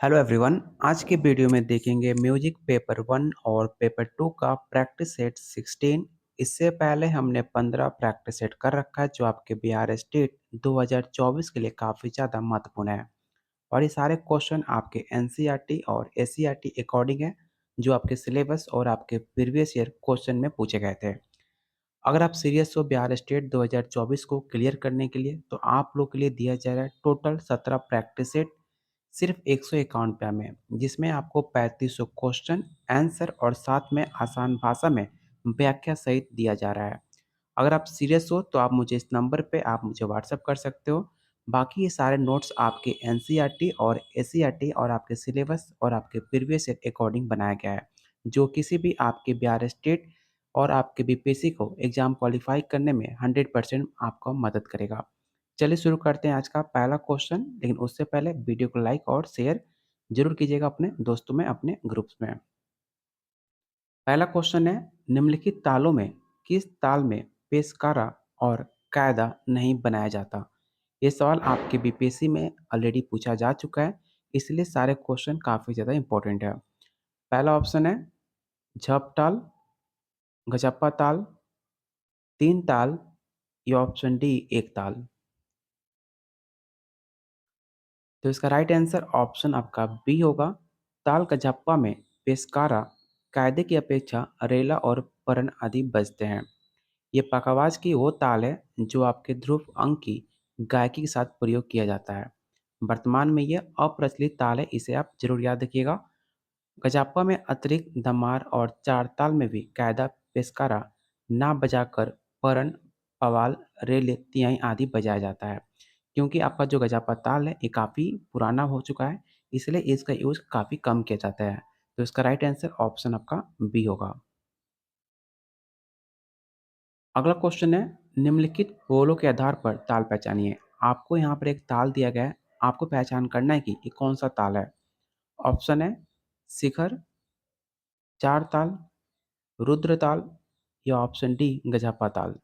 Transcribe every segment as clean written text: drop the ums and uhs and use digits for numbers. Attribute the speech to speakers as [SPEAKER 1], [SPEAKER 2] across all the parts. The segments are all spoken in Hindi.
[SPEAKER 1] Hello everyone. आज के वीडियो में देखेंगे म्यूजिक पेपर 1 और पेपर 2 का प्रैक्टिस सेट 16। इससे पहले हमने 15 प्रैक्टिस सेट कर रखा है जो आपके बिहार स्टेट 2024 के लिए काफ़ी ज़्यादा महत्वपूर्ण है। और ये सारे क्वेश्चन आपके एनसीईआरटी और एससीईआरटी अकॉर्डिंग है, जो आपके सिलेबस और आपके प्रीवियस ईयर क्वेश्चन में पूछे गए थे। अगर आप सीरियस हो बिहार स्टेट 2024 को क्लियर करने के लिए, तो आप लोग के लिए दिया जा रहा है टोटल 17 प्रैक्टिस सेट सिर्फ 151 रुपया में, जिसमें आपको 3500 क्वेश्चन आंसर और साथ में आसान भाषा में व्याख्या सहित दिया जा रहा है। अगर आप सीरियस हो तो आप मुझे इस नंबर पे आप मुझे व्हाट्सअप कर सकते हो। बाकी ये सारे नोट्स आपके एनसीईआरटी और एससीईआरटी और आपके सिलेबस और आपके प्रीवियस ईयर अकॉर्डिंग बनाया गया है, जो किसी भी आपके बिहार स्टेट और आपके बीपीएससी को एग्ज़ाम क्वालिफाई करने में 100% आपको मदद करेगा। चलिए शुरू करते हैं आज का पहला क्वेश्चन, लेकिन उससे पहले वीडियो को लाइक और शेयर ज़रूर कीजिएगा अपने दोस्तों में, अपने ग्रुप्स में। पहला क्वेश्चन है, निम्नलिखित तालों में किस ताल में पेशकारा और कायदा नहीं बनाया जाता? ये सवाल आपके बीपीएससी में ऑलरेडी पूछा जा चुका है, इसलिए सारे क्वेश्चन काफ़ी ज़्यादा इंपॉर्टेंट है। पहला ऑप्शन है झप ताल, गजप्पा ताल, तीन ताल या ऑप्शन डी एक ताल। तो इसका राइट आंसर ऑप्शन आपका बी होगा। ताल का झप्पा में पेशकारा कायदे की अपेक्षा रेला और परण आदि बजते हैं। ये पखावाज की वो ताल है जो आपके ध्रुव अंक की गायकी के साथ प्रयोग किया जाता है। वर्तमान में यह अप्रचलित ताल है, इसे आप जरूर याद रखिएगा। गजाप्पा में अतिरिक्त धमार और चार ताल में भी कायदा पेशकारा ना बजाकर परन, पवाल, रेल, तिहाई आदि बजाया जाता है। क्योंकि आपका जो गजाप्पा ताल है ये काफ़ी पुराना हो चुका है, इसलिए इसका यूज़ काफ़ी कम किया जाता है। तो इसका राइट आंसर ऑप्शन आपका बी होगा। अगला क्वेश्चन है, निम्नलिखित बोलों के आधार पर ताल पहचानिए। आपको यहाँ पर एक ताल दिया गया है, आपको पहचान करना है कि ये कौन सा ताल है। ऑप्शन है शिखर, चार ताल, रुद्र ताल या ऑप्शन डी गजापा ताल।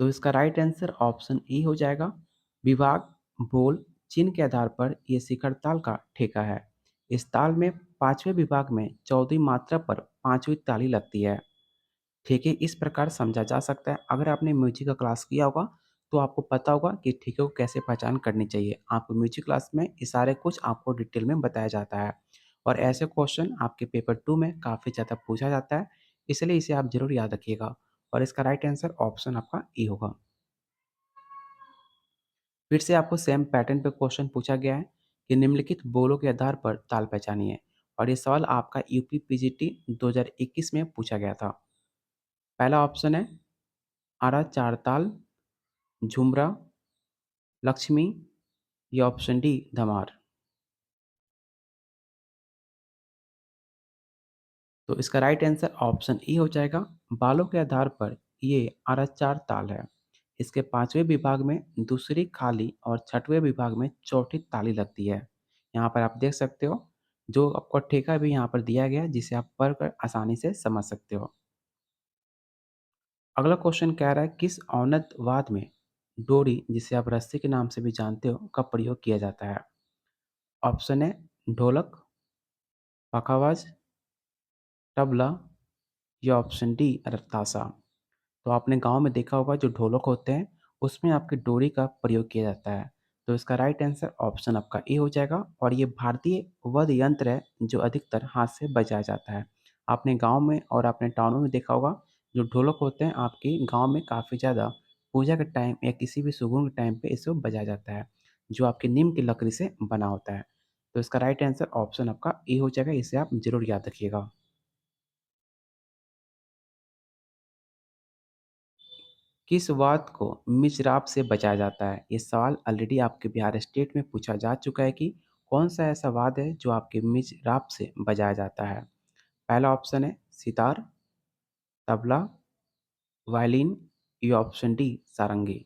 [SPEAKER 1] तो इसका राइट आंसर ऑप्शन ई हो जाएगा। विभाग, बोल, चिन्ह के आधार पर ये शिखर ताल का ठेका है। इस ताल में पांचवें विभाग में 14वीं मात्रा पर पांचवी ताली लगती है। ठेके इस प्रकार समझा जा सकता है, अगर आपने म्यूजिक का क्लास किया होगा तो आपको पता होगा कि ठेके को कैसे पहचान करनी चाहिए। आपको म्यूजिक क्लास में ये सारे कुछ आपको डिटेल में बताया जाता है, और ऐसे क्वेश्चन आपके पेपर 2 में काफ़ी ज़्यादा पूछा जाता है, इसलिए इसे आप जरूर याद रखिएगा। और इसका राइट आंसर ऑप्शन आपका ई होगा। फिर से आपको सेम पैटर्न पे क्वेश्चन पूछा गया है कि निम्नलिखित बोलों के आधार पर ताल पहचानिए, और ये सवाल आपका यूपी पीजीटी 2021 में पूछा गया था। पहला ऑप्शन है आरा चार ताल, झुमरा, लक्ष्मी या ऑप्शन डी धमार। तो इसका राइट आंसर ऑप्शन ई हो जाएगा। बालों के आधार पर ये आराचार ताल है। इसके पांचवें विभाग में दूसरी खाली और छठवें विभाग में चौथी ताली लगती है। यहाँ पर आप देख सकते हो, जो आपको ठेका भी यहाँ पर दिया गया है, जिसे आप पढ़कर आसानी से समझ सकते हो। अगला क्वेश्चन कह रहा है, किस औनत वाद में डोरी, जिसे आप रस्सी के नाम से भी जानते हो, का प्रयोग किया जाता है। ऑप्शन है ढोलक, पखावाज, तबला या ऑप्शन डी रत्तासा। तो आपने गाँव में देखा होगा जो ढोलक होते हैं, उसमें आपकी डोरी का प्रयोग किया जाता है। तो इसका राइट आंसर ऑप्शन आपका ए हो जाएगा, और ये भारतीय वाद्य यंत्र है जो अधिकतर हाथ से बजाया जाता है। आपने गाँव में और अपने टाउनों में देखा होगा, जो ढोलक होते हैं आपके गाँव में काफ़ी ज़्यादा पूजा के टाइम या किसी भी शुगुन के टाइम पे इसको बजाया जाता है, जो आपकी नीम की लकड़ी से बना होता है। तो इसका राइट आंसर ऑप्शन आपका ए हो जाएगा, इसे आप ज़रूर याद रखिएगा। किस वाद्य को मिजराब से बजाया जाता है? ये सवाल ऑलरेडी आपके बिहार स्टेट में पूछा जा चुका है कि कौन सा ऐसा वाद्य है जो आपके मिजराब से बजाया जाता है। पहला ऑप्शन है सितार, तबला, वायलिन या ऑप्शन डी सारंगी।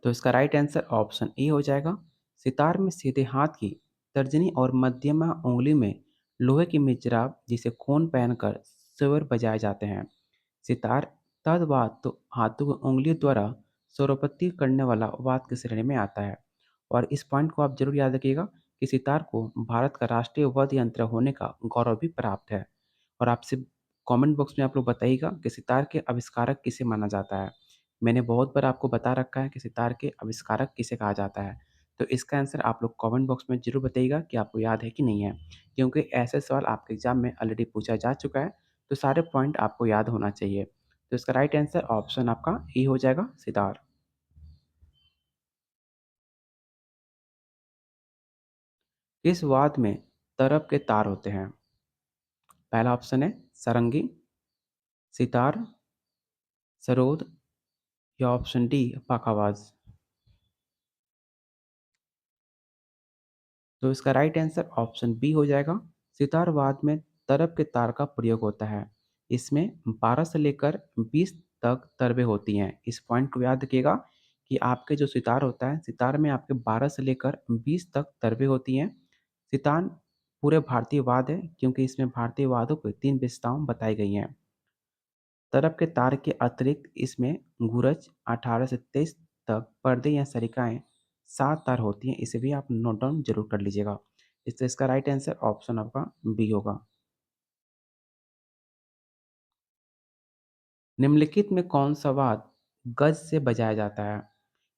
[SPEAKER 1] तो इसका राइट आंसर ऑप्शन ए हो जाएगा। सितार में सीधे हाथ की तर्जनी और मध्यमा उंगली में लोहे की मिजराब, जिसे खून पहनकर स्वर बजाए जाते हैं। सितार तद्वाद तो हाथों की उंगलियों द्वारा स्वरोत्पत्ति करने वाला वाद की श्रेणी में आता है। और इस पॉइंट को आप जरूर याद रखिएगा कि सितार को भारत का राष्ट्रीय वाद्य यंत्र होने का गौरव भी प्राप्त है। और आपसे कमेंट बॉक्स में आप लोग बताइएगा कि सितार के आविष्कारक किसे माना जाता है। मैंने बहुत बार आपको बता रखा है कि सितार के आविष्कारक किसे कहा जाता है। तो इसका आंसर आप लोग कमेंट बॉक्स में जरूर बताइएगा कि आपको याद है कि नहीं है, क्योंकि ऐसे सवाल आपके एग्जाम में ऑलरेडी पूछा जा चुका है। तो सारे पॉइंट आपको याद होना चाहिए। तो इसका राइट आंसर ऑप्शन आपका ई हो जाएगा, सितार। किस वाद्य में तरब के तार होते हैं? पहला ऑप्शन है सारंगी, सितार, सरोद या ऑप्शन डी पाखावाज। तो इसका राइट आंसर ऑप्शन बी हो जाएगा। सितार वाद्य में तरब के तार का प्रयोग होता है। इसमें 12 से लेकर 20 तक तरबें होती हैं। इस पॉइंट को याद रखिएगा कि आपके जो सितार होता है, सितार में आपके 12 से लेकर 20 तक तरबें होती हैं। सितार पूरे भारतीय वाद्य है, क्योंकि इसमें भारतीय वाद्यों की 3 विशेषताएं बताई गई हैं। तरफ के तार के अतिरिक्त इसमें गुरज 18 से 23 तक पर्दे या सरिकाएं 7 तार होती हैं। इसे भी आप नोट डाउन जरूर कर लीजिएगा। इससे इसका राइट आंसर ऑप्शन आपका बी होगा। निम्नलिखित में कौन सा वाद्य गज से बजाया जाता है?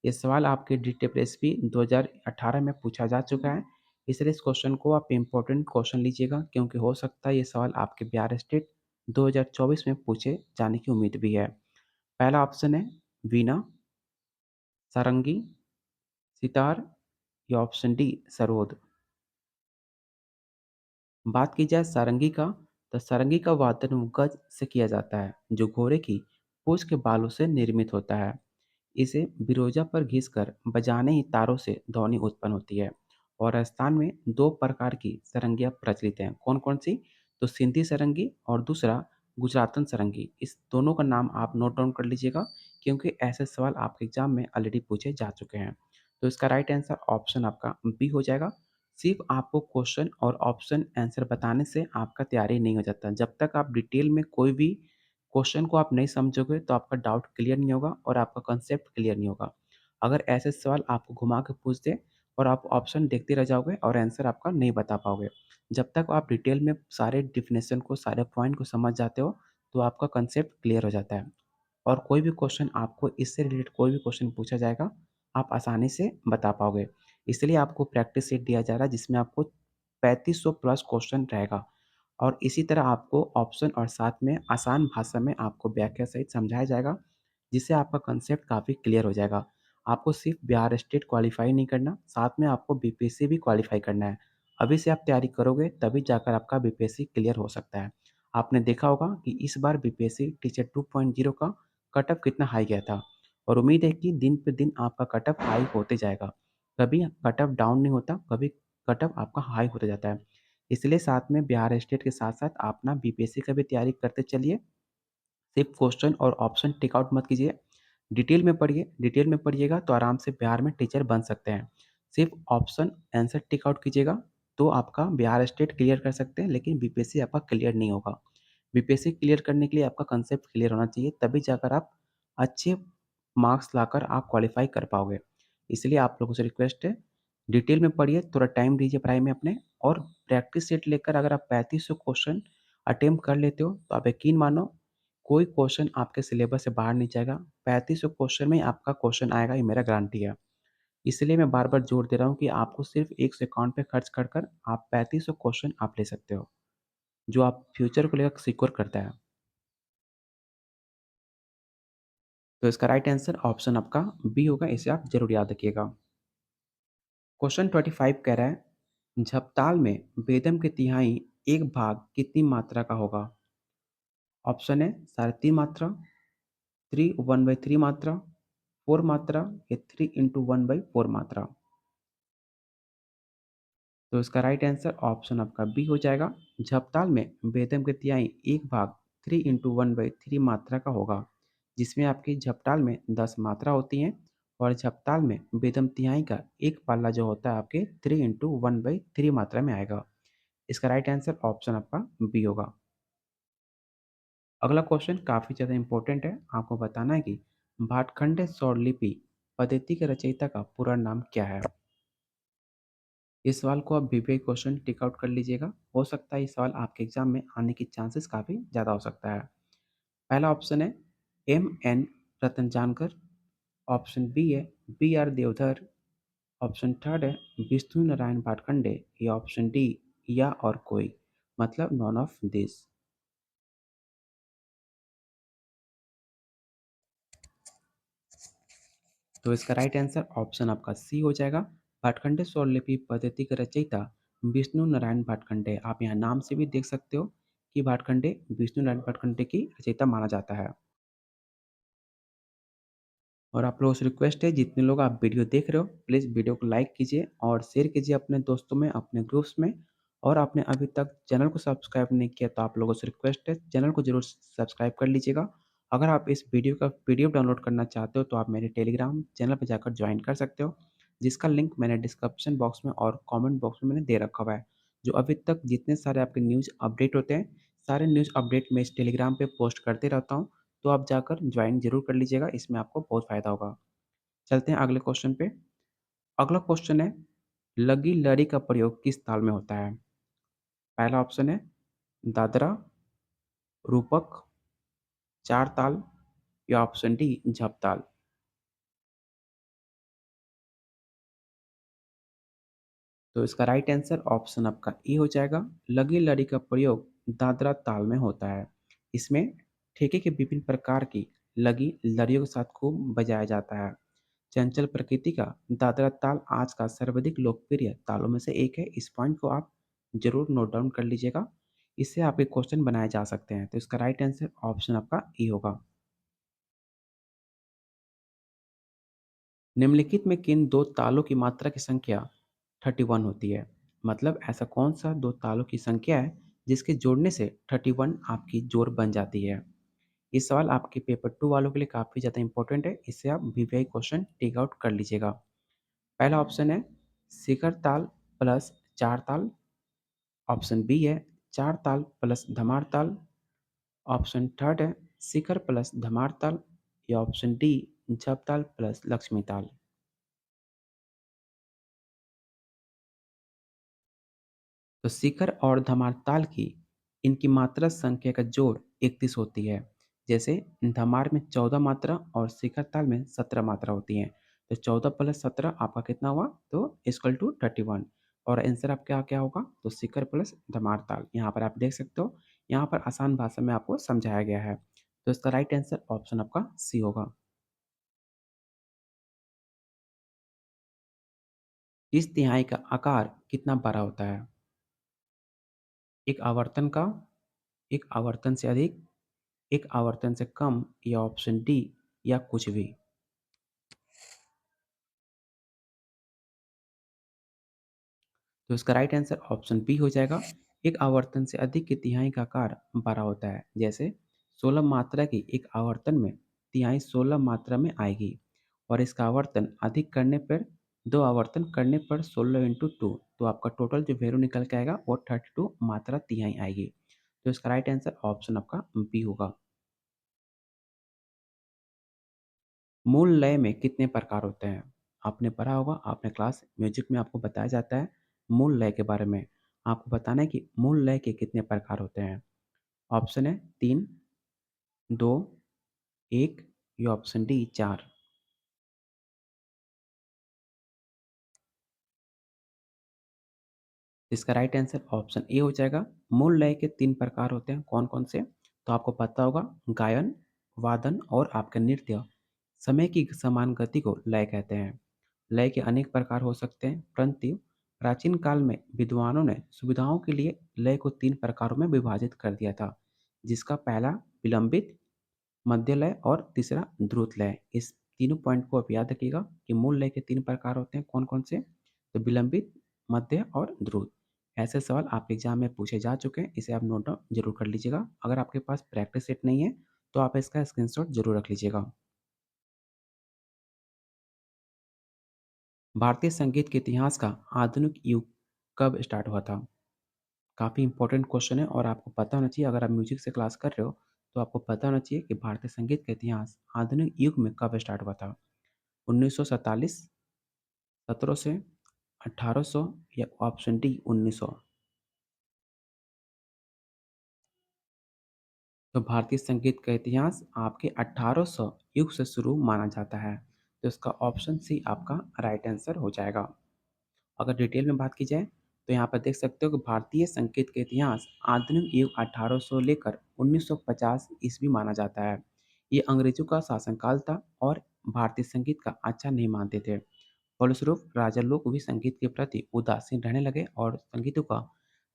[SPEAKER 1] ये सवाल आपके DTPSP 2018 में पूछा जा चुका है। इसलिए इस क्वेश्चन को आप इम्पोर्टेंट क्वेश्चन लीजिएगा, क्योंकि हो सकता है ये सवाल आपके बिहार स्टेट 2024 में पूछे जाने की उम्मीद भी है। पहला ऑप्शन है वीणा, सारंगी, सितार या ऑप्शन डी सरोद। बात की जाए सारंगी का, तो सारंगी का वादन गज से किया जाता है, जो घोड़े की पूंछ के बालों से निर्मित होता है। इसे बिरोजा पर घिसकर बजाने ही तारों से ध्वनि उत्पन्न होती है। और राजस्थान में दो प्रकार की सारंगियाँ प्रचलित हैं। कौन कौन सी? तो सिंधी सारंगी और दूसरा गुजरातन सारंगी। इस दोनों का नाम आप नोट डाउन कर लीजिएगा, क्योंकि ऐसे सवाल आपके एग्जाम में ऑलरेडी पूछे जा चुके हैं। तो इसका राइट आंसर ऑप्शन आपका बी हो जाएगा। सिर्फ आपको क्वेश्चन और ऑप्शन आंसर बताने से आपका तैयारी नहीं हो जाता। जब तक आप डिटेल में कोई भी क्वेश्चन को आप नहीं समझोगे, तो आपका डाउट क्लियर नहीं होगा और आपका कंसेप्ट क्लियर नहीं होगा। अगर ऐसे सवाल आपको घुमा के पूछ दे और आप ऑप्शन देखते रह जाओगे और आंसर आपका नहीं बता पाओगे। जब तक आप डिटेल में सारे डिफिनेशन को, सारे पॉइंट को समझ जाते हो, तो आपका कंसेप्ट क्लियर हो जाता है। और कोई भी क्वेश्चन आपको इससे रिलेटेड कोई भी क्वेश्चन पूछा जाएगा, आप आसानी से बता पाओगे। इसलिए आपको प्रैक्टिस सेट दिया जा रहा है, जिसमें आपको 3500 प्लस क्वेश्चन रहेगा। और इसी तरह आपको ऑप्शन और साथ में आसान भाषा में आपको व्याख्या सहित समझाया जाएगा, जिससे आपका कंसेप्ट काफ़ी क्लियर हो जाएगा। आपको सिर्फ बिहार स्टेट क्वालिफाई नहीं करना, साथ में आपको बीपीएससी भी क्वालिफाई करना है। अभी से आप तैयारी करोगे, तभी जाकर आपका बीपीएससी क्लियर हो सकता है। आपने देखा होगा कि इस बार बीपीएससी टीचर 2.0 का कट ऑफ कितना हाई गया था, और उम्मीद है कि दिन पे दिन आपका कट ऑफ हाई होते जाएगा। कभी कट ऑफ डाउन नहीं होता, कभी कट ऑफ आपका हाई होता जाता है। इसलिए साथ में बिहार स्टेट के साथ साथ आप ना बीपीएससी का भी तैयारी करते चलिए। सिर्फ क्वेश्चन और ऑप्शन टिक आउट मत कीजिए, डिटेल में पढ़िए। डिटेल में पढ़िएगा तो आराम से बिहार में टीचर बन सकते हैं। सिर्फ ऑप्शन आंसर टिक आउट कीजिएगा, तो आपका बिहार स्टेट क्लियर कर सकते हैं, लेकिन बीपीएससी आपका क्लियर नहीं होगा। बीपीएससी क्लियर करने के लिए आपका कंसेप्ट क्लियर होना चाहिए, तभी जाकर आप अच्छे मार्क्स लाकर आप क्वालिफाई कर पाओगे। इसलिए आप लोगों से रिक्वेस्ट है, डिटेल में पढ़िए, थोड़ा टाइम दीजिए पढ़ाई में अपने। और प्रैक्टिस सेट लेकर अगर आप 3500 क्वेश्चन अटेम्प्ट कर लेते हो, तो आप यकीन मानो कोई क्वेश्चन आपके सिलेबस से बाहर नहीं जाएगा। 3500 क्वेश्चन में आपका क्वेश्चन आएगा, ये मेरा गारंटी है। इसलिए मैं बार बार जोर दे रहा हूँ कि आपको सिर्फ एक से अकाउंट पे खर्च कर कर आप 3500 क्वेश्चन आप ले सकते हो, जो आप फ्यूचर को लेकर सिक्योर करता है। तो इसका राइट आंसर ऑप्शन आपका बी होगा, इसे आप जरूर याद रखिएगा। क्वेश्चन 25 कह रहा है, झपताल में बेदम की तिहाई एक भाग कितनी मात्रा का होगा? ऑप्शन है 3.5 मात्रा, 3 1/3 मात्रा, 4 मात्रा या 3 × 1/4 मात्रा। तो इसका राइट आंसर ऑप्शन आपका बी हो जाएगा। झपताल में बेदम की तिहाई एक भाग 3 × 1/3 मात्रा का होगा, जिसमें आपकी झपताल में 10 मात्रा होती हैं। और झपताल में बेदम तिहाई का एक पाला जो होता है आपके 3 × 1/3 मात्रा में आएगा। इसका राइट आंसर ऑप्शन आपका बी होगा। अगला क्वेश्चन काफ़ी ज़्यादा इम्पोर्टेंट है। आपको बताना है कि भाटखंडे स्वरलिपि पद्धति के रचयिता का पूरा नाम क्या है? इस सवाल को आप वीवीआई क्वेश्चन टिक आउट कर लीजिएगा। हो सकता है ये सवाल आपके एग्जाम में आने की चांसेस काफ़ी ज़्यादा हो सकता है। पहला ऑप्शन है M N Ratan Jankar, option B है B R Deodhar, option third है विष्णु नारायण भाटखंडे या ऑप्शन डी या और कोई, मतलब नॉन ऑफ दिस। तो इसका राइट आंसर ऑप्शन आपका सी हो जाएगा। भाटखंडे स्वरलिपि पद्धति के रचयिता विष्णु नारायण भाटखंडे। आप यहाँ नाम से भी देख सकते हो कि भाटखंडे विष्णु नारायण भाटखंडे की रचयिता माना जाता है। और आप लोगों से रिक्वेस्ट है, जितने लोग आप वीडियो देख रहे हो प्लीज़ वीडियो को लाइक कीजिए और शेयर कीजिए अपने दोस्तों में, अपने ग्रुप्स में। और आपने अभी तक चैनल को सब्सक्राइब नहीं किया तो आप लोगों से रिक्वेस्ट है, चैनल को जरूर सब्सक्राइब कर लीजिएगा। अगर आप इस वीडियो का पीडीएफ डाउनलोड करना चाहते हो तो आप मेरे टेलीग्राम चैनल पर जाकर ज्वाइन कर सकते हो, जिसका लिंक मैंने डिस्क्रिप्शन बॉक्स में और कॉमेंट बॉक्स में मैंने दे रखा हुआ है। जो अभी तक जितने सारे आपके न्यूज़ अपडेट होते हैं, सारे न्यूज़ अपडेट मैं इस टेलीग्राम पे पोस्ट करते रहता हूँ, तो आप जाकर ज्वाइन जरूर कर लीजिएगा, इसमें आपको बहुत फ़ायदा होगा। चलते हैं अगले क्वेश्चन पे। अगला क्वेश्चन है लगी लड़ी का प्रयोग किस ताल में होता है? पहला ऑप्शन है दादरा, रूपक, चार ताल या ऑप्शन डी झपताल। तो इसका राइट आंसर ऑप्शन आपका ए हो जाएगा। लगी लड़ी का प्रयोग दादरा ताल में होता है। इसमें ठेके के विभिन्न प्रकार की लगी लड़ियों के साथ खूब बजाया जाता है। चंचल प्रकृति का दादरा ताल आज का सर्वाधिक लोकप्रिय तालों में से एक है। इस पॉइंट को आप जरूर नोट डाउन कर लीजिएगा, इससे आपके क्वेश्चन बनाए जा सकते हैं। तो इसका राइट आंसर ऑप्शन आपका ई होगा। निम्नलिखित में किन दो तालों की मात्रा की संख्या 31 होती है? मतलब ऐसा कौन सा दो तालों की संख्या है जिसके जोड़ने से 31 आपकी जोड़ बन जाती है? ये सवाल आपके पेपर 2 वालों के लिए काफ़ी ज़्यादा इंपॉर्टेंट है, इससे आप वीवीआई क्वेश्चन टेक आउट कर लीजिएगा। पहला ऑप्शन है शिखर ताल प्लस चार ताल, ऑप्शन बी है चार ताल प्लस धमार ताल, ऑप्शन थर्ड है शिखर प्लस धमार ताल या ऑप्शन डी झप ताल प्लस लक्ष्मी ताल। तो शिखर और धमार ताल की इनकी मात्रा संख्या का जोड़ 31 होती है। जैसे धमार में 14 मात्रा और शिखर ताल में 17 मात्रा होती हैं। तो 14 प्लस 17 आपका कितना हुआ? तो इक्वल टू 31। और आंसर आपका क्या होगा? तो शिखर प्लस धमार ताल। यहाँ पर आप देख सकते हो, यहाँ पर आसान भाषा में आपको समझाया गया है। तो इसका राइट आंसर ऑप्शन आपका सी होगा। इस तिहाई का आकार कितना बड़ा होता है? एक आवर्तन का, एक आवर्तन से अधिक, एक आवर्तन से कम या ऑप्शन डी या कुछ भी। तो इसका राइट आंसर ऑप्शन बी हो जाएगा। एक आवर्तन से अधिक की तिहाई का आकार बड़ा होता है। जैसे 16 मात्रा की एक आवर्तन में तिहाई 16 मात्रा में आएगी और इसका आवर्तन अधिक करने पर, दो आवर्तन करने पर 16 इंटू टू, तो आपका टोटल जो वैल्यू निकल के आएगा वो 32 मात्रा तिहाई आएगी। तो इसका राइट आंसर ऑप्शन आपका बी होगा। मूल लय में कितने प्रकार होते हैं? आपने पढ़ा होगा, आपने क्लास म्यूजिक में आपको बताया जाता है मूल लय के बारे में। आपको बताना है कि मूल लय के कितने प्रकार होते हैं। ऑप्शन है 3, 2, 1 या ऑप्शन डी 4। इसका राइट आंसर ऑप्शन ए हो जाएगा। मूल लय के 3 प्रकार होते हैं, कौन-कौन से? तो आपको पता होगा गायन, वादन और आपका नृत्य। समय की समान गति को लय कहते हैं। लय के अनेक प्रकार हो सकते हैं, परंतु प्राचीन काल में विद्वानों ने सुविधाओं के लिए लय को 3 प्रकारों में विभाजित कर दिया था, जिसका पहला विलंबित, मध्य लय और तीसरा द्रुत लय। इस तीनों पॉइंट को आप याद रखिएगा कि मूल लय के 3 प्रकार होते हैं, कौन-कौन से? तो विलंबित, मध्य और द्रुत। ऐसे सवाल आपके एग्जाम में पूछे जा चुके हैं, इसे आप नोट डाउन जरूर कर लीजिएगा। अगर आपके पास प्रैक्टिस सेट नहीं है तो आप इसका स्क्रीनशॉट जरूर रख लीजिएगा। भारतीय संगीत के इतिहास का आधुनिक युग कब स्टार्ट हुआ था? काफ़ी इंपॉर्टेंट क्वेश्चन है और आपको पता होना चाहिए। अगर आप म्यूजिक से क्लास कर रहे हो तो आपको पता होना चाहिए कि भारतीय संगीत का इतिहास आधुनिक युग में कब स्टार्ट हुआ था। 1947, 1700, 1800 या ऑप्शन डी 1900। तो भारतीय संगीत का इतिहास आपके 1800 युग से शुरू माना जाता है। तो इसका ऑप्शन सी आपका राइट आंसर हो जाएगा। अगर डिटेल में बात की जाए तो यहाँ पर देख सकते हो कि भारतीय संगीत का इतिहास आधुनिक युग 1800 लेकर 1950 ईस्वी माना जाता है। ये अंग्रेजों का शासनकाल था और भारतीय संगीत का अच्छा नहीं मानते थे। फलस्वरूप राजा लोग भी संगीत के प्रति उदासीन रहने लगे और संगीतों का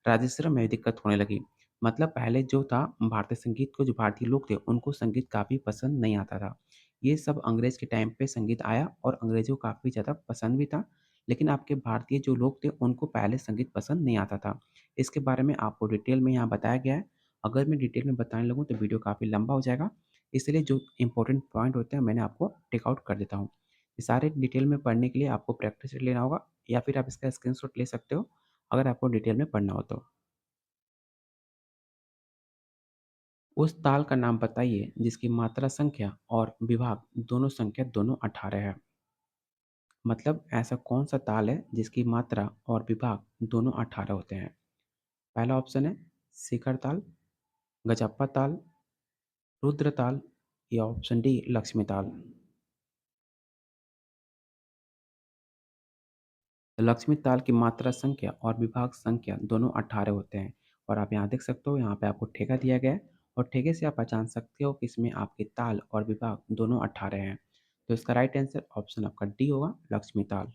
[SPEAKER 1] राजस्व में दिक्कत होने लगी। मतलब पहले जो था भारतीय संगीत को जो भारतीय लोग थे उनको संगीत काफ़ी पसंद नहीं आता था। ये सब अंग्रेज के टाइम पे संगीत आया और अंग्रेजों को काफ़ी ज़्यादा पसंद भी था। लेकिन आपके भारतीय जो लोग थे उनको पहले संगीत पसंद नहीं आता था। इसके बारे में आपको डिटेल में यहाँ बताया गया है। अगर मैं डिटेल में बताने लगूँ तो वीडियो काफ़ी लंबा हो जाएगा। इसलिए जो इम्पोर्टेंट पॉइंट होते हैं मैंने आपको टेक आउट कर देता हूँ। ये सारे डिटेल में पढ़ने के लिए आपको प्रैक्टिस सेट लेना होगा या फिर आप इसका स्क्रीनशॉट ले सकते हो अगर आपको डिटेल में पढ़ना हो तो। उस ताल का नाम बताइए जिसकी मात्रा संख्या और विभाग दोनों 18 है। मतलब ऐसा कौन सा ताल है जिसकी मात्रा और विभाग दोनों 18 होते हैं। पहला ऑप्शन है शिखर ताल, गजप्पा ताल, रुद्र ताल या ऑप्शन डी लक्ष्मी ताल। तो लक्ष्मी ताल की मात्रा संख्या और विभाग संख्या दोनों 18 होते हैं। और आप यहाँ देख सकते हो यहाँ पे आपको ठेका दिया गया है और ठेके से आप पहचान सकते हो कि इसमें आपके ताल और विभाग दोनों 18 हैं। तो इसका राइट आंसर ऑप्शन आपका डी होगा लक्ष्मी ताल।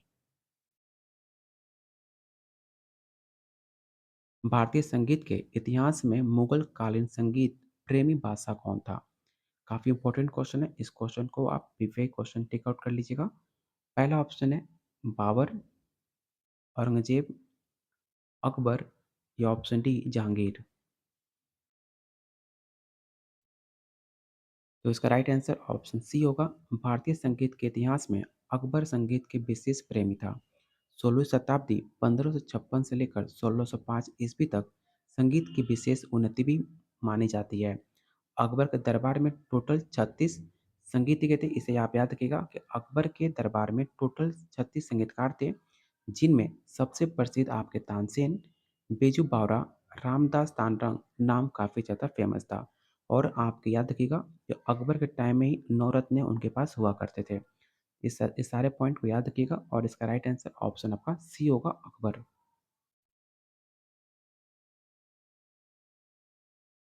[SPEAKER 1] भारतीय संगीत के इतिहास में मुगल कालीन संगीत प्रेमी बादशाह कौन था? काफ़ी इंपॉर्टेंट क्वेश्चन है। इस क्वेश्चन को आप प्रीवियस क्वेश्चन टेक आउट कर लीजिएगा। पहला ऑप्शन है बाबर, औरंगजेब, अकबर या ऑप्शन डी जहांगीर। तो इसका राइट आंसर ऑप्शन सी होगा। भारतीय संगीत के इतिहास में अकबर संगीत के विशेष प्रेमी था। 16वीं शताब्दी 1556 से लेकर 1605 ईस्वी तक संगीत की विशेष उन्नति भी मानी जाती है। अकबर के दरबार में टोटल 36 संगीतज्ञ थे। इसे आप याद रखिएगा कि अकबर के दरबार में टोटल 36 संगीतकार थे, जिनमें सबसे प्रसिद्ध आपके तानसेन, बेजू बावरा, रामदास तानरंग नाम काफ़ी ज़्यादा फेमस था। और आप याद रखिएगा कि अकबर के टाइम में ही नवरत्न उनके पास हुआ करते थे। इस सारे पॉइंट को याद रखिएगा और इसका राइट आंसर ऑप्शन आपका सी होगा अकबर।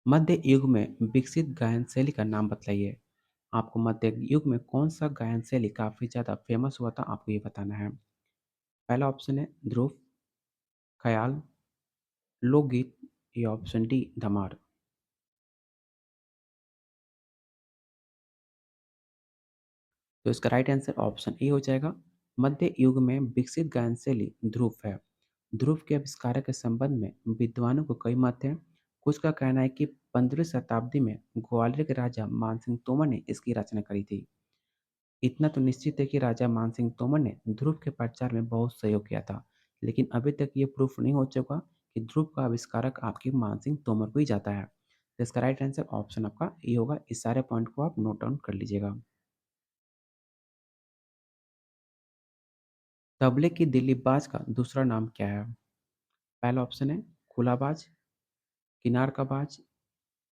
[SPEAKER 1] मध्य युग में विकसित गायन शैली का नाम बतलाइए। आपको मध्य युग में कौन सा गायन शैली काफ़ी ज़्यादा फेमस हुआ था आपको ये बताना है। पहला ऑप्शन है ध्रुव, ख्याल, लोकगीत या ऑप्शन डी धमार। तो इसका राइट आंसर ऑप्शन ए हो जाएगा। मध्य युग में विकसित गायन शैली ध्रुव है। ध्रुव के आविष्कारक के संबंध में विद्वानों को कई मत हैं। कुछ का कहना है कि 15वीं शताब्दी में ग्वालियर के राजा मानसिंह तोमर ने इसकी रचना करी थी। इतना तो निश्चित है कि राजा मानसिंह तोमर ने ध्रुव के प्रचार में बहुत सहयोग किया था। लेकिन अभी तक ये प्रूफ नहीं हो चुका कि ध्रुव का आविष्कारक आपके मानसिंह तोमर को ही जाता है। तो इसका राइट आंसर ऑप्शन आपका ए होगा। इस सारे पॉइंट को आप नोट डाउन कर लीजिएगा। तबले की दिल्ली बाज का दूसरा नाम क्या है? पहला ऑप्शन है खुला बाज, किनार का बाज,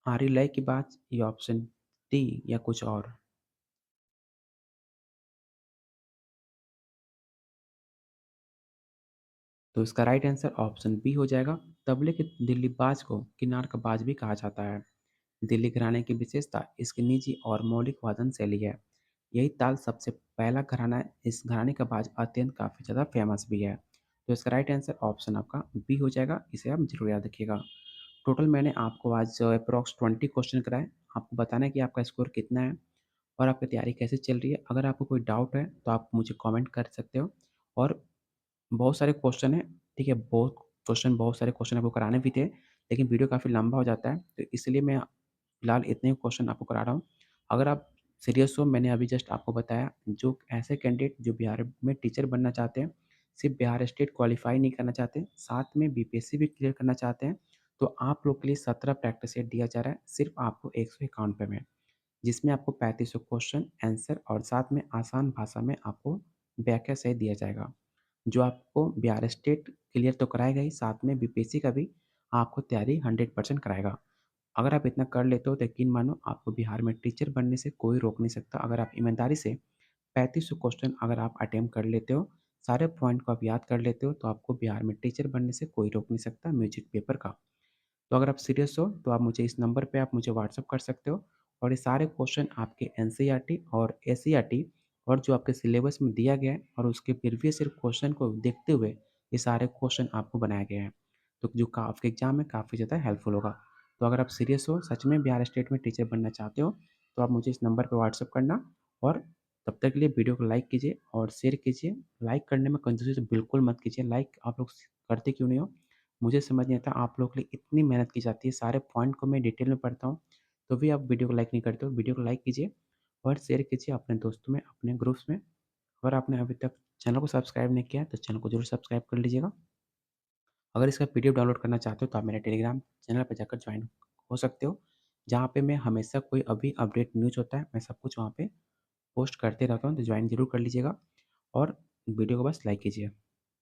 [SPEAKER 1] आरी लय की बाज या ऑप्शन डी या कुछ और। तो इसका राइट आंसर ऑप्शन बी हो जाएगा। तबले के दिल्ली बाज को किनार का बाज भी कहा जाता है। दिल्ली घराने की विशेषता इसकी निजी और मौलिक वादन शैली है। यही ताल सबसे पहला घराना है। इस घराने का बाज अत्यंत काफ़ी ज़्यादा फेमस भी है। तो इसका राइट आंसर ऑप्शन आपका बी हो जाएगा। इसे आप जरूर याद रखिएगा। टोटल मैंने आपको आज अप्रॉक्स 20 क्वेश्चन कराए। आपको बताना है कि आपका स्कोर कितना है और आपकी तैयारी कैसे चल रही है। अगर आपको कोई डाउट है तो आप मुझे कमेंट कर सकते हो। और बहुत सारे क्वेश्चन हैं, ठीक है? बहुत सारे क्वेश्चन आपको कराने भी थे, लेकिन वीडियो काफ़ी लंबा हो जाता है, तो इसलिए मैं फिलहाल इतने ही क्वेश्चन आपको करा रहा हूँ। अगर आप सीरियस हो, मैंने अभी जस्ट आपको बताया, जो ऐसे कैंडिडेट जो बिहार में टीचर बनना चाहते हैं, सिर्फ़ बिहार स्टेट क्वालीफाई नहीं करना चाहते, साथ में बीपीएससी भी क्लियर करना चाहते हैं, तो आप लोग के लिए 17 प्रैक्टिस सेट दिया जा रहा है सिर्फ़ आपको ₹151 में, जिसमें आपको 3500 क्वेश्चन, आंसर और साथ में आसान भाषा में आपको व्याख्या सहित दिया जाएगा। जो आपको बिहार स्टेट क्लियर तो कराएगा ही, साथ में बीपीएससी का भी आपको तैयारी 100% कराएगा। अगर आप इतना कर लेते हो तो यकीन मानो आपको बिहार में टीचर बनने से कोई रोक नहीं सकता। अगर आप ईमानदारी से 3500 क्वेश्चन अगर आप अटेम्प्ट कर लेते हो, सारे पॉइंट को आप याद कर लेते हो, तो आपको बिहार में टीचर बनने से कोई रोक नहीं सकता म्यूजिक पेपर का। तो अगर आप सीरियस हो तो आप मुझे इस नंबर पे आप मुझे व्हाट्सएप कर सकते हो और ये सारे क्वेश्चन आपके एनसीईआरटी और एससीईआरटी और जो आपके सिलेबस में दिया गया है और उसके प्रीवियस ईयर क्वेश्चन को देखते हुए ये सारे क्वेश्चन आपको बनाए गए हैं। तो जो का आपके एग्जाम में काफ़ी ज़्यादा हेल्पफुल होगा। तो अगर आप सीरियस हो, सच में बिहार स्टेट में टीचर बनना चाहते हो, तो आप मुझे इस नंबर पर व्हाट्सएप करना और तब तक के लिए वीडियो को लाइक कीजिए और शेयर कीजिए। लाइक करने में कंजूसी तो बिल्कुल मत कीजिए, लाइक आप लोग करते क्यों नहीं हो? मुझे समझ नहीं आता आप लोगों के लिए इतनी मेहनत की जाती है, सारे पॉइंट को मैं डिटेल में पढ़ता हूँ, तो भी आप वीडियो को लाइक नहीं करते हो। वीडियो को लाइक कीजिए और शेयर कीजिए अपने दोस्तों में, अपने ग्रुप्स में। अगर आपने अभी तक चैनल को सब्सक्राइब नहीं किया है, तो चैनल को ज़रूर सब्सक्राइब कर लीजिएगा। अगर इसका पीडीएफ डाउनलोड करना चाहते हो, तो आप मेरे टेलीग्राम चैनल पे जाकर ज्वाइन हो सकते हो, जहाँ पे मैं हमेशा कोई अभी अपडेट न्यूज़ होता है, मैं सब कुछ वहाँ पे पोस्ट करते रहता हूँ, तो ज्वाइन ज़रूर कर लीजिएगा और वीडियो को बस लाइक कीजिए।